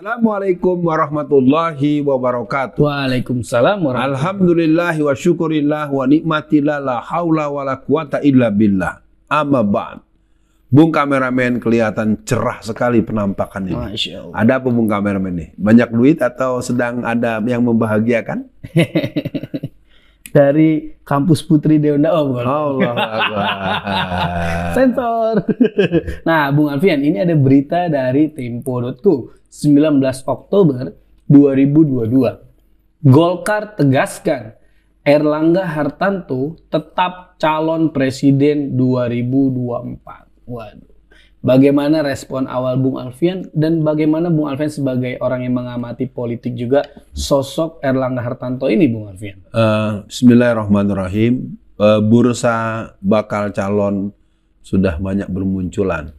Assalamualaikum warahmatullahi wabarakatuh. Waalaikumsalam warahmatullahi Alhamdulillahi wa syukurillah wa nikmatillah la haula wa la quwata illa billah. Amma ba'd. Bung kameramen kelihatan cerah sekali penampakan ini. Masya Allah. Ada apa Bung kameramen nih? Banyak duit atau sedang ada yang membahagiakan? Dari kampus Putri Deunda. Oh, bukan. Allah Akbar. Sensor. Nah, Bung Alfian, ini ada berita dari Tempo.co 19 Oktober 2022. Golkar tegaskan Erlangga Hartanto tetap calon presiden 2024. Waduh. Bagaimana respon awal Bung Alfian dan bagaimana Bung Alfian sebagai orang yang mengamati politik juga sosok Erlangga Hartanto ini, Bung Alfian? Bismillahirrahmanirrahim. Bursa bakal calon sudah banyak bermunculan.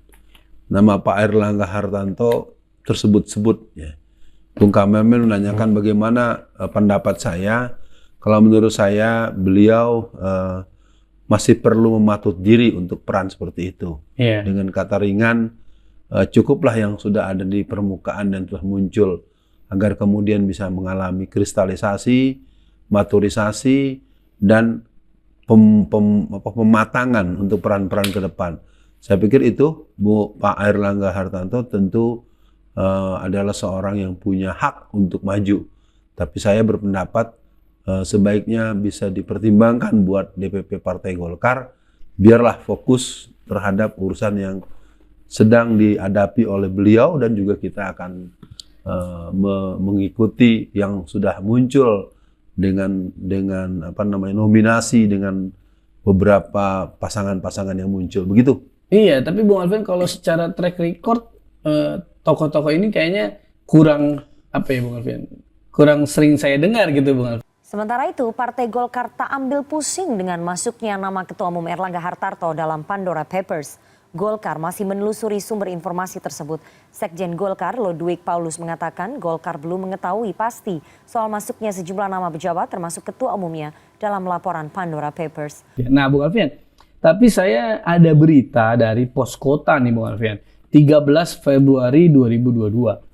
Nama Pak Erlangga Hartanto tersebut-sebut ya. Bung kameramen menanyakan bagaimana pendapat saya. Kalau menurut saya beliau masih perlu mematut diri untuk peran seperti itu. Yeah. Dengan kata ringan, cukuplah yang sudah ada di permukaan dan telah muncul agar kemudian bisa mengalami kristalisasi, maturisasi, dan pematangan untuk peran-peran ke depan. Saya pikir itu Pak Erlangga Hartanto tentu adalah seorang yang punya hak untuk maju. Tapi saya berpendapat sebaiknya bisa dipertimbangkan buat DPP Partai Golkar, biarlah fokus terhadap urusan yang sedang dihadapi oleh beliau dan juga kita akan mengikuti yang sudah muncul dengan apa namanya nominasi dengan beberapa pasangan-pasangan yang muncul begitu. Iya, tapi Bung Alfian kalau secara track record tokoh-tokoh ini kayaknya kurang apa ya Bung Alfian? Kurang sering saya dengar gitu Bung Alfian. Sementara itu, Partai Golkar tak ambil pusing dengan masuknya nama Ketua Umum Erlangga Hartarto dalam Pandora Papers. Golkar masih menelusuri sumber informasi tersebut. Sekjen Golkar, Lodwig Paulus mengatakan Golkar belum mengetahui pasti soal masuknya sejumlah nama pejabat termasuk Ketua Umumnya dalam laporan Pandora Papers. Nah, Bung Alfian, tapi saya ada berita dari Pos Kota nih Bung Alfian, 13 Februari 2022.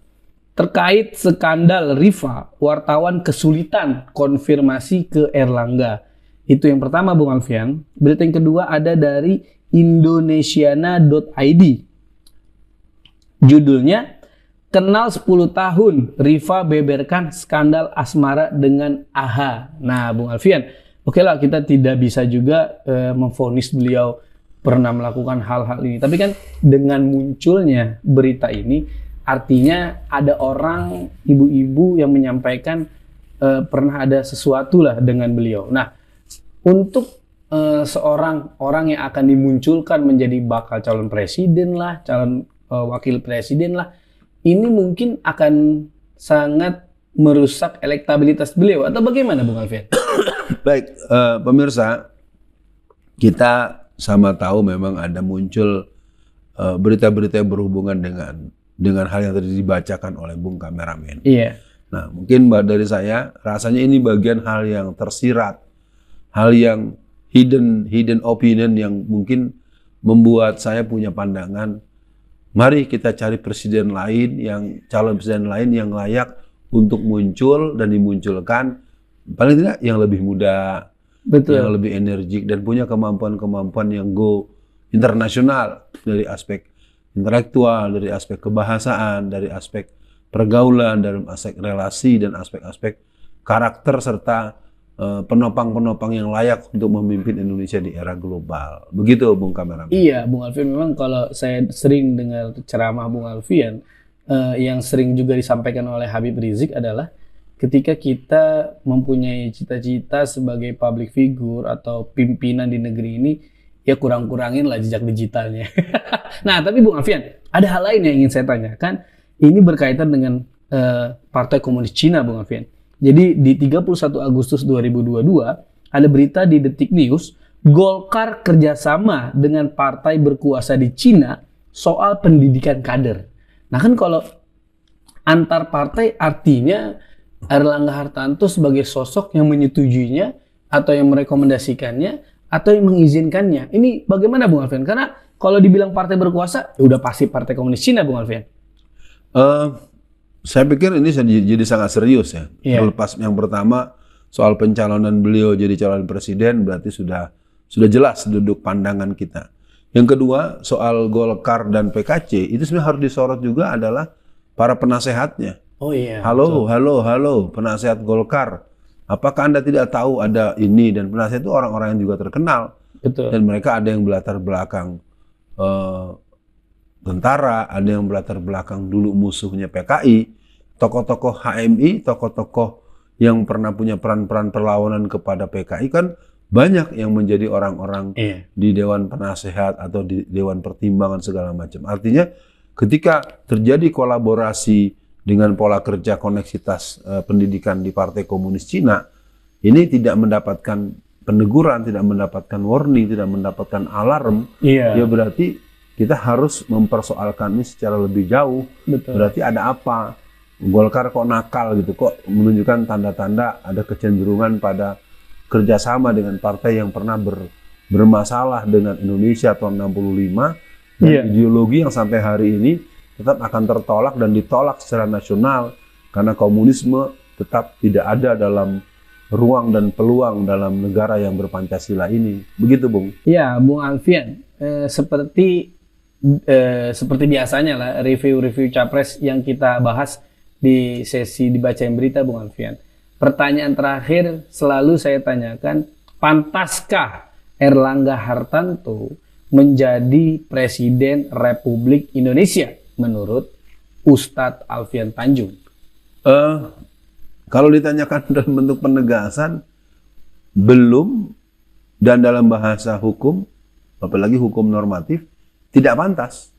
Terkait skandal Rifa, wartawan kesulitan konfirmasi ke Erlangga. Itu yang pertama Bung Alfian. Berita yang kedua ada dari indonesiana.id. Judulnya, kenal 10 tahun, Rifa beberkan skandal asmara dengan AHA. Nah Bung Alfian, oke lah kita tidak bisa juga memvonis beliau pernah melakukan hal-hal ini. Tapi kan dengan munculnya berita ini, artinya ada orang, ibu-ibu yang menyampaikan pernah ada sesuatu lah dengan beliau. Nah, untuk seorang orang yang akan dimunculkan menjadi bakal calon presiden lah, calon wakil presiden lah, ini mungkin akan sangat merusak elektabilitas beliau. Atau bagaimana Bung Alfian? Baik, pemirsa, kita sama tahu memang ada muncul berita-berita yang berhubungan dengan hal yang tadi dibacakan oleh Bung kameramen. Iya. Nah, mungkin dari saya rasanya ini bagian hal yang tersirat, hal yang hidden opinion yang mungkin membuat saya punya pandangan. Mari kita cari presiden lain calon presiden lain yang layak untuk muncul dan dimunculkan, paling tidak yang lebih muda, betul, yang lebih energik dan punya kemampuan-kemampuan yang go internasional dari aspek intelektual, dari aspek kebahasaan, dari aspek pergaulan, dari aspek relasi dan aspek-aspek karakter serta penopang-penopang yang layak untuk memimpin Indonesia di era global. Begitu Bung kameramen. Iya, Bung Alfian, memang kalau saya sering dengar ceramah Bung Alfian, yang sering juga disampaikan oleh Habib Rizik adalah ketika kita mempunyai cita-cita sebagai public figure atau pimpinan di negeri ini, ya kurang-kurangin lah jejak digitalnya. Nah, tapi Bung Alfian, ada hal lain yang ingin saya tanyakan. Ini berkaitan dengan Partai Komunis Cina, Bung Alfian. Jadi di 31 Agustus 2022, ada berita di Detik News, Golkar kerjasama dengan partai berkuasa di Cina soal pendidikan kader. Nah kan kalau antar partai artinya Erlangga Hartanto sebagai sosok yang menyetujuinya atau yang merekomendasikannya atau yang mengizinkannya. Ini bagaimana Bung Alfian? Karena kalau dibilang partai berkuasa, ya udah pasti Partai Komunis Cina Bung Alfian. Saya pikir ini jadi sangat serius ya. Iya. Terlepas yang pertama soal pencalonan beliau jadi calon presiden berarti sudah jelas duduk pandangan kita. Yang kedua soal Golkar dan PKC itu sebenarnya harus disorot juga adalah para penasehatnya. Oh iya. Halo, penasehat Golkar. Apakah Anda tidak tahu ada ini? Dan penasehat itu orang-orang yang juga terkenal. Betul. Dan mereka ada yang berlatar belakang tentara, ada yang berlatar belakang dulu musuhnya PKI, tokoh-tokoh HMI, tokoh-tokoh yang pernah punya peran-peran perlawanan kepada PKI kan banyak yang menjadi orang-orang di Dewan Penasehat atau di Dewan Pertimbangan segala macam. Artinya ketika terjadi kolaborasi dengan pola kerja koneksitas pendidikan di Partai Komunis Cina, ini tidak mendapatkan peneguran, tidak mendapatkan warning, tidak mendapatkan alarm, ya berarti kita harus mempersoalkan ini secara lebih jauh. Betul. Berarti ada apa? Golkar kok nakal gitu, kok menunjukkan tanda-tanda ada kecenderungan pada kerjasama dengan partai yang pernah bermasalah dengan Indonesia tahun 65 dan ideologi yang sampai hari ini tetap akan tertolak dan ditolak secara nasional karena komunisme tetap tidak ada dalam ruang dan peluang dalam negara yang berpancasila ini. Begitu, Bung? Ya, Bung Alfian, seperti biasanya lah review-review capres yang kita bahas di sesi dibacain berita, Bung Alfian. Pertanyaan terakhir selalu saya tanyakan, pantaskah Erlangga Hartarto menjadi Presiden Republik Indonesia menurut Ustadz Alfian Tanjung? Kalau ditanyakan dalam bentuk penegasan, belum, dan dalam bahasa hukum, apalagi hukum normatif, tidak pantas.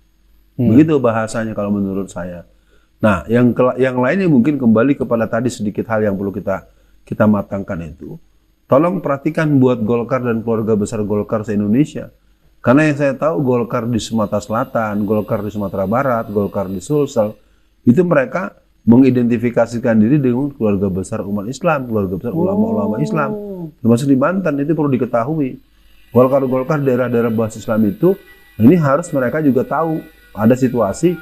Begitu bahasanya kalau menurut saya. Nah, yang lainnya mungkin kembali kepada tadi sedikit hal yang perlu kita matangkan itu. Tolong perhatikan buat Golkar dan keluarga besar Golkar se-Indonesia. Karena yang saya tahu Golkar di Sumatera Selatan, Golkar di Sumatera Barat, Golkar di Sulsel, itu mereka mengidentifikasikan diri dengan keluarga besar umat Islam, keluarga besar ulama-ulama Islam. Termasuk di Banten, itu perlu diketahui. Golkar-Golkar daerah-daerah basis Islam itu, ini harus mereka juga tahu ada situasi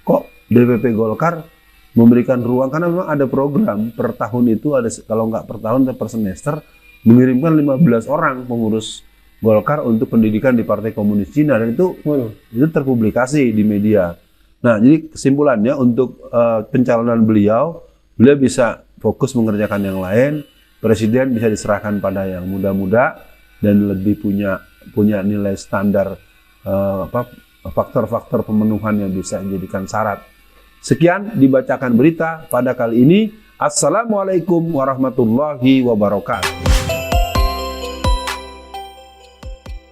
kok DPP Golkar memberikan ruang, karena memang ada program per tahun itu, ada kalau nggak per tahun per semester, mengirimkan 15 orang pengurus Golkar untuk pendidikan di Partai Komunis Cina, dan itu terpublikasi di media. Nah, jadi kesimpulannya untuk pencalonan beliau bisa fokus mengerjakan yang lain, presiden bisa diserahkan pada yang muda-muda dan lebih punya nilai standar faktor-faktor pemenuhan yang bisa dijadikan syarat. Sekian dibacakan berita pada kali ini. Assalamualaikum warahmatullahi wabarakatuh.